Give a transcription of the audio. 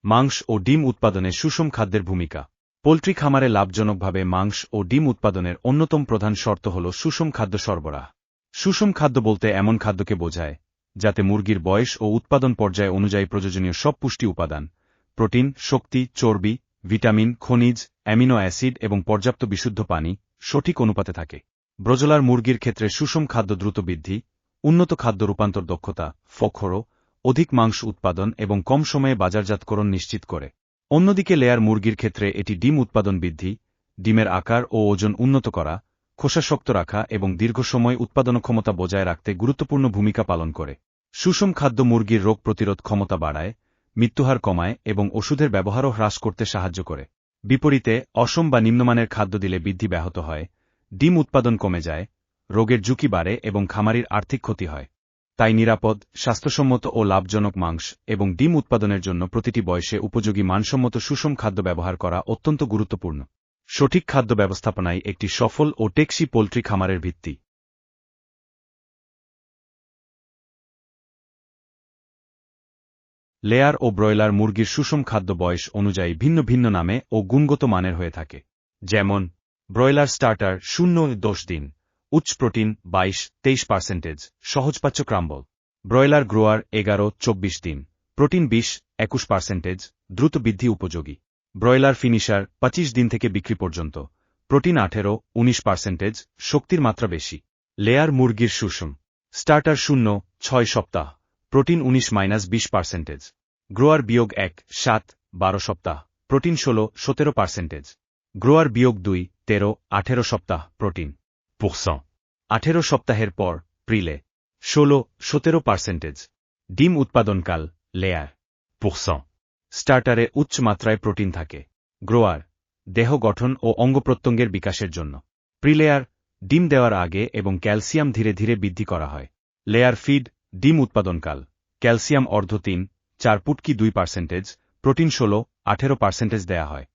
মাংস ও ডিম উৎপাদনে সুষম খাদ্যের ভূমিকা। পোল্ট্রি খামারে লাভজনকভাবে মাংস ও ডিম উৎপাদনের অন্যতম প্রধান শর্ত হল সুষম খাদ্য সরবরাহ। সুষম খাদ্য বলতে এমন খাদ্যকে বোঝায় যাতে মুরগির বয়স ও উৎপাদন পর্যায় অনুযায়ী প্রয়োজনীয় সব পুষ্টি উপাদান, প্রোটিন, শক্তি, চর্বি, ভিটামিন, খনিজ, অ্যামিনো অ্যাসিড এবং পর্যাপ্ত বিশুদ্ধ পানি সঠিক অনুপাতে থাকে। ব্রয়লার মুরগির ক্ষেত্রে সুষম খাদ্য দ্রুত বৃদ্ধি, উন্নত খাদ্য রূপান্তর দক্ষতা, ফখরো, অধিক মাংস উৎপাদন এবং কম সময়ে বাজারজাতকরণ নিশ্চিত করে। অন্যদিকে লেয়ার মুরগির ক্ষেত্রে এটি ডিম উৎপাদন বৃদ্ধি, ডিমের আকার ও ওজন উন্নত করা, খোসা শক্ত রাখা এবং দীর্ঘ সময় উৎপাদনক্ষমতা বজায় রাখতে গুরুত্বপূর্ণ ভূমিকা পালন করে। সুষম খাদ্য মুরগির রোগ প্রতিরোধ ক্ষমতা বাড়ায়, মৃত্যুহার কমায় এবং ওষুধের ব্যবহারও হ্রাস করতে সাহায্য করে। বিপরীতে অসম বা নিম্নমানের খাদ্য দিলে বৃদ্ধি ব্যাহত হয়, ডিম উৎপাদন কমে যায়, রোগের ঝুঁকি বাড়ে এবং খামারির আর্থিক ক্ষতি হয়। তাই নিরাপদ, স্বাস্থ্যসম্মত ও লাভজনক মাংস এবং ডিম উৎপাদনের জন্য প্রতিটি বয়সে উপযোগী মানসম্মত সুষম খাদ্য ব্যবহার করা অত্যন্ত গুরুত্বপূর্ণ। সঠিক খাদ্য ব্যবস্থাপনাই একটি সফল ও টেকসই পোল্ট্রি খামারের ভিত্তি। লেয়ার ও ব্রয়লার মুরগির সুষম খাদ্য বয়স অনুযায়ী ভিন্ন ভিন্ন নামে ও গুণগত মানের হয়ে থাকে। যেমন ব্রয়লার স্টার্টার 0-10 দিন, উচ্চ প্রোটিন 22-23%, সহজপাচ্য ক্রাম্বল। ব্রয়লার গ্রোয়ার 11-24 দিন, প্রোটিন 20-21%, দ্রুত বৃদ্ধি উপযোগী। ব্রয়লার ফিনিশার 25 দিন থেকে বিক্রি পর্যন্ত, প্রোটিন 18-19%, শক্তির মাত্রা বেশি। লেয়ার মুরগির সুষম স্টার্টার 0-6 সপ্তাহ, প্রোটিন 19-20%, গ্রোয়ার -1-7-12 সপ্তাহ, প্রোটিন 16-17%, গ্রোয়ার -2-13-18 সপ্তাহ, প্রোটিন 18 সপ্তাহের পর প্রিলে 16-17%। ডিম উৎপাদনকাল লেয়ার স্টার্টারে উচ্চ মাত্রায় প্রোটিন থাকে, গ্রোয়ার দেহ গঠন ও অঙ্গপ্রত্যঙ্গের বিকাশের জন্য, প্রিলেয়ার ডিম দেওয়ার আগে এবং ক্যালসিয়াম ধীরে ধীরে বৃদ্ধি করা হয়। লেয়ার ফিড ডিম উৎপাদনকাল ক্যালসিয়াম অর্ধ 3-4 পুটকি 2%, প্রোটিন 16-18% দেয়া হয়।